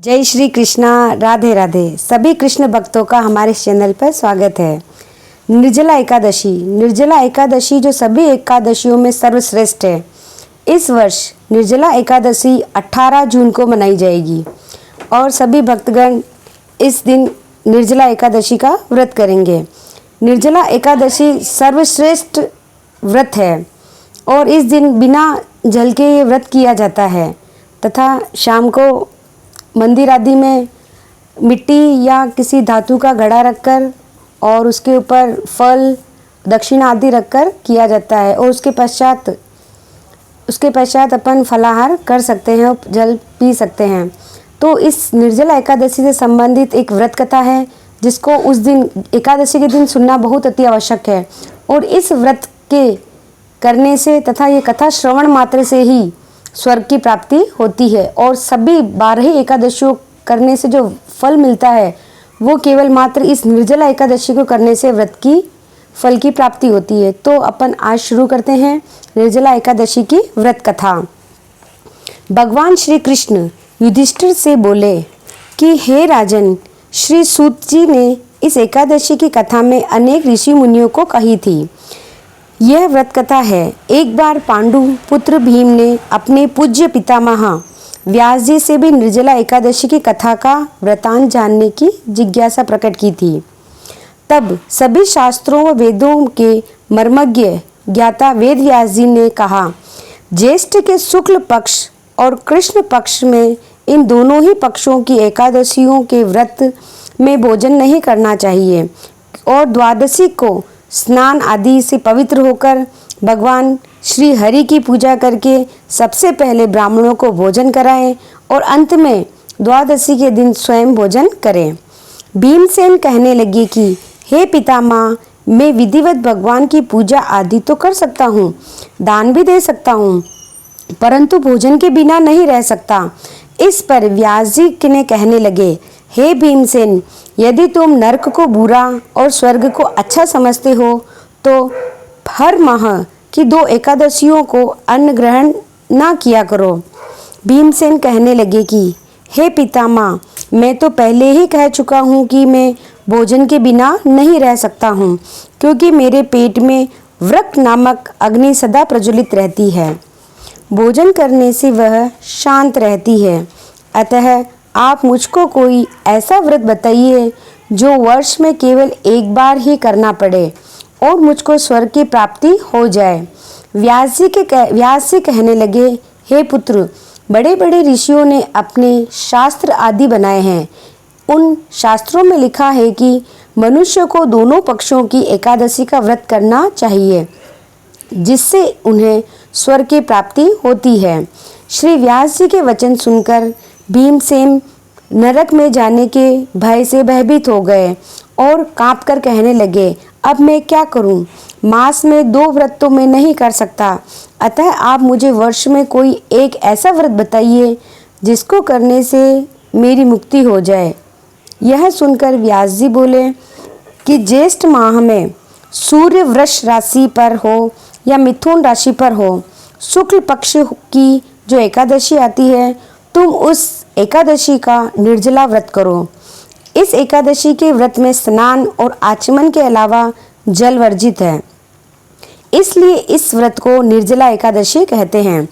जय श्री कृष्णा। राधे राधे। सभी कृष्ण भक्तों का हमारे चैनल पर स्वागत है। निर्जला एकादशी जो सभी एकादशियों में सर्वश्रेष्ठ है। इस वर्ष निर्जला एकादशी 18 जून को मनाई जाएगी और सभी भक्तगण इस दिन निर्जला एकादशी का व्रत करेंगे। निर्जला एकादशी सर्वश्रेष्ठ व्रत है और इस दिन बिना जल के ये व्रत किया जाता है तथा शाम को मंदिर आदि में मिट्टी या किसी धातु का घड़ा रखकर और उसके ऊपर फल दक्षिणा आदि रखकर किया जाता है और उसके पश्चात अपन फलाहार कर सकते हैं और जल पी सकते हैं। तो इस निर्जला एकादशी से संबंधित एक व्रत कथा है जिसको उस दिन एकादशी के दिन सुनना बहुत अति आवश्यक है और इस व्रत के करने से तथा ये कथा श्रवण मात्र से ही स्वर्ग की प्राप्ति होती है और सभी 12 एकादशियों करने से जो फल मिलता है वो केवल मात्र इस निर्जला एकादशी को करने से व्रत की फल की प्राप्ति होती है। तो अपन आज शुरू करते हैं निर्जला एकादशी की व्रत कथा। भगवान श्री कृष्ण युधिष्ठिर से बोले कि हे राजन, श्री सूत जी ने इस एकादशी की कथा में अनेक ऋषि मुनियों को कही थी। यह व्रत कथा है। एक बार पांडु पुत्र भीम ने अपने पूज्य पितामह व्यास जी से भी निर्जला एकादशी की कथा का वृतांत जानने की जिज्ञासा प्रकट की थी। तब सभी शास्त्रों व वेदों के मर्मज्ञ ज्ञाता वेद व्यास जी ने कहा, ज्येष्ठ के शुक्ल पक्ष और कृष्ण पक्ष में इन दोनों ही पक्षों की एकादशियों के व्रत में भोजन नहीं करना चाहिए और द्वादशी को स्नान आदि से पवित्र होकर भगवान श्री हरि की पूजा करके सबसे पहले ब्राह्मणों को भोजन कराएं और अंत में द्वादशी के दिन स्वयं भोजन करें। भीमसेन कहने लगे कि हे पितामह, मैं विधिवत भगवान की पूजा आदि तो कर सकता हूँ, दान भी दे सकता हूँ, परंतु भोजन के बिना नहीं रह सकता। इस पर व्यास जी ने कहने लगे, हे भीमसेन, यदि तुम नरक को बुरा और स्वर्ग को अच्छा समझते हो तो हर माह की 2 एकादशियों को अन्न ग्रहण ना किया करो। भीमसेन कहने लगे कि हे पितामह, मैं तो पहले ही कह चुका हूँ कि मैं भोजन के बिना नहीं रह सकता हूँ, क्योंकि मेरे पेट में वृक्क नामक अग्नि सदा प्रज्वलित रहती है। भोजन करने से वह शांत रहती है। अतः आप मुझको कोई ऐसा व्रत बताइए जो वर्ष में केवल एक बार ही करना पड़े और मुझको स्वर्ग की प्राप्ति हो जाए। व्यास जी कहने लगे, हे पुत्र, बड़े बड़े ऋषियों ने अपने शास्त्र आदि बनाए हैं। उन शास्त्रों में लिखा है कि मनुष्य को दोनों पक्षों की एकादशी का व्रत करना चाहिए, जिससे उन्हें स्वर्ग की प्राप्ति होती है। श्री व्यास जी के वचन सुनकर भीमसेन नरक में जाने के भय से भयभीत हो गए और कांप कर कहने लगे, अब मैं क्या करूं? मास में 2 व्रत तो मैं नहीं कर सकता, अतः आप मुझे वर्ष में कोई एक ऐसा व्रत बताइए जिसको करने से मेरी मुक्ति हो जाए। यह सुनकर व्यास जी बोले कि ज्येष्ठ माह में सूर्य वृष राशि पर हो या मिथुन राशि पर हो, शुक्ल पक्ष की जो एकादशी आती है, तुम उस एकादशी का निर्जला व्रत करो। इस एकादशी के व्रत में स्नान और आचमन के अलावा जल वर्जित है, इसलिए इस व्रत को निर्जला एकादशी कहते हैं।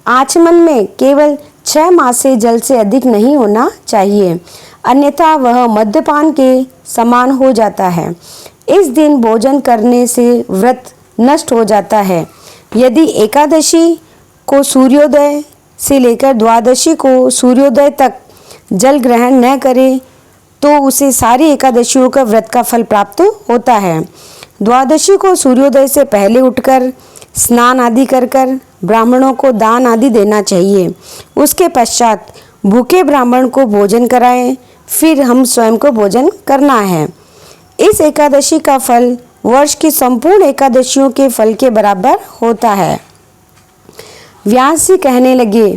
आचमन में केवल 6 मास से जल से अधिक नहीं होना चाहिए, अन्यथा वह मद्यपान के समान हो जाता है। इस दिन भोजन करने से व्रत नष्ट हो जाता है। यदि एकादशी को सूर्योदय से लेकर द्वादशी को सूर्योदय तक जल ग्रहण न करे तो उसे सारी एकादशियों का व्रत का फल प्राप्त होता है। द्वादशी को सूर्योदय से पहले उठकर स्नान आदि कर ब्राह्मणों को दान आदि देना चाहिए। उसके पश्चात भूखे ब्राह्मण को भोजन कराएं, फिर हम स्वयं को भोजन करना है। इस एकादशी का फल वर्ष की संपूर्ण एकादशियों के फल के बराबर होता है। व्यास जी कहने लगे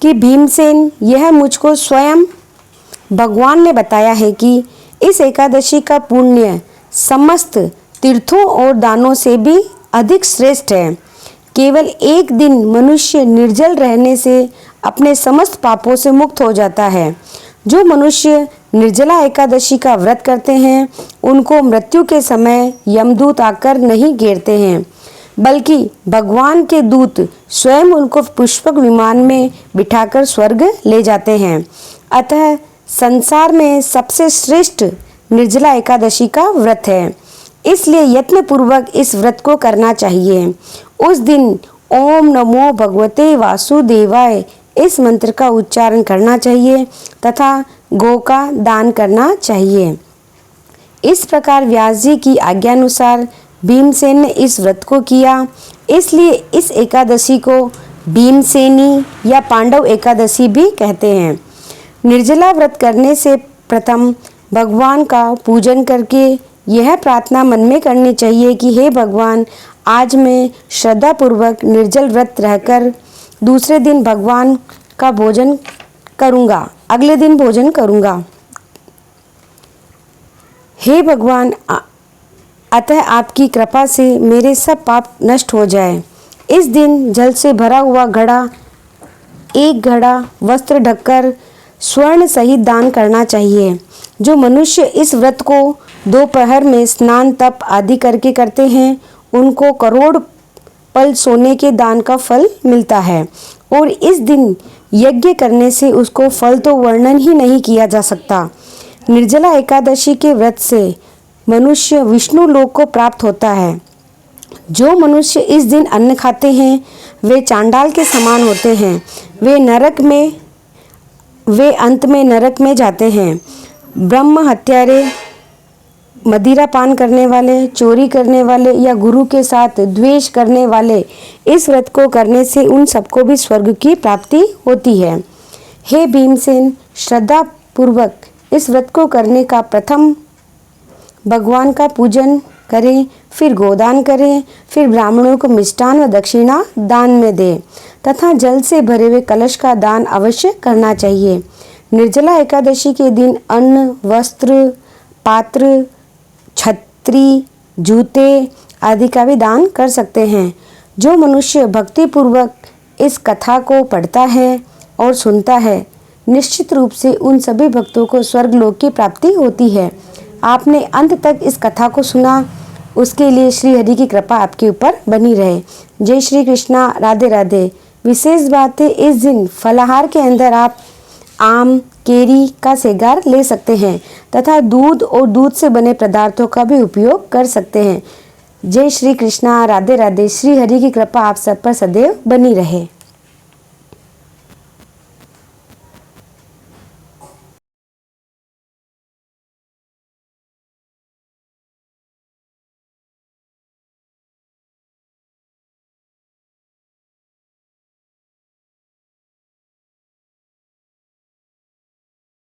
कि भीमसेन, यह मुझको स्वयं भगवान ने बताया है कि इस एकादशी का पुण्य समस्त तीर्थों और दानों से भी अधिक श्रेष्ठ है। केवल एक दिन मनुष्य निर्जल रहने से अपने समस्त पापों से मुक्त हो जाता है जो मनुष्य निर्जला एकादशी का व्रत करते हैं उनको मृत्यु के समय यमदूत आकर नहीं घेरते हैं, बल्कि भगवान के दूत स्वयं उनको पुष्पक विमान में बिठाकर स्वर्ग ले जाते हैं। अतः संसार में सबसे श्रेष्ठ निर्जला एकादशी का व्रत है, इसलिए यत्न पूर्वक इस व्रत को करना चाहिए। उस दिन ओम नमो भगवते वासुदेवाय इस मंत्र का उच्चारण करना चाहिए तथा गौ का दान करना चाहिए। इस प्रकार व्यास जी की आज्ञानुसार भीमसेन ने इस व्रत को किया, इसलिए इस एकादशी को भीमसेनी या पांडव एकादशी भी कहते हैं। निर्जला व्रत करने से प्रथम भगवान का पूजन करके यह प्रार्थना मन में करनी चाहिए कि हे भगवान, आज मैं श्रद्धापूर्वक निर्जल व्रत रहकर दूसरे दिन भगवान का भोजन करूँगा, अगले दिन भोजन करूँगा। हे भगवान, अतः आपकी कृपा से मेरे सब पाप नष्ट हो जाए। इस दिन जल से भरा हुआ घड़ा, एक घड़ा वस्त्र ढककर स्वर्ण सहित दान करना चाहिए। जो मनुष्य इस व्रत को दोपहर में स्नान तप आदि करके करते हैं उनको करोड़ पल सोने के दान का फल मिलता है, और इस दिन यज्ञ करने से उसको फल तो वर्णन ही नहीं किया जा सकता। निर्जला एकादशी के व्रत से मनुष्य विष्णु लोक को प्राप्त होता है। जो मनुष्य इस दिन अन्न खाते हैं वे चांडाल के समान होते हैं, वे अंत में नरक में जाते हैं। ब्रह्म हत्यारे, मदिरा पान करने वाले, चोरी करने वाले या गुरु के साथ द्वेष करने वाले इस व्रत को करने से उन सबको भी स्वर्ग की प्राप्ति होती है। हे भीमसेन, श्रद्धा पूर्वक इस व्रत को करने का प्रथम भगवान का पूजन करें, फिर गोदान करें, फिर ब्राह्मणों को मिष्टान व दक्षिणा दान में दें तथा जल से भरे हुए कलश का दान अवश्य करना चाहिए। निर्जला एकादशी के दिन अन्न, वस्त्र, पात्र, छत्री, जूते आदि का भी दान कर सकते हैं। जो मनुष्य भक्ति पूर्वक इस कथा को पढ़ता है और सुनता है, निश्चित रूप से उन सभी भक्तों को स्वर्गलोक की प्राप्ति होती है। आपने अंत तक इस कथा को सुना, उसके लिए श्री हरि की कृपा आपके ऊपर बनी रहे। जय श्री कृष्णा, राधे राधे। विशेष बात है, इस दिन फलाहार के अंदर आप आम, केरी का सेगार ले सकते हैं तथा दूध और दूध से बने पदार्थों का भी उपयोग कर सकते हैं। जय श्री कृष्णा, राधे राधे। श्री हरि की कृपा आप सब पर सदैव बनी रहे।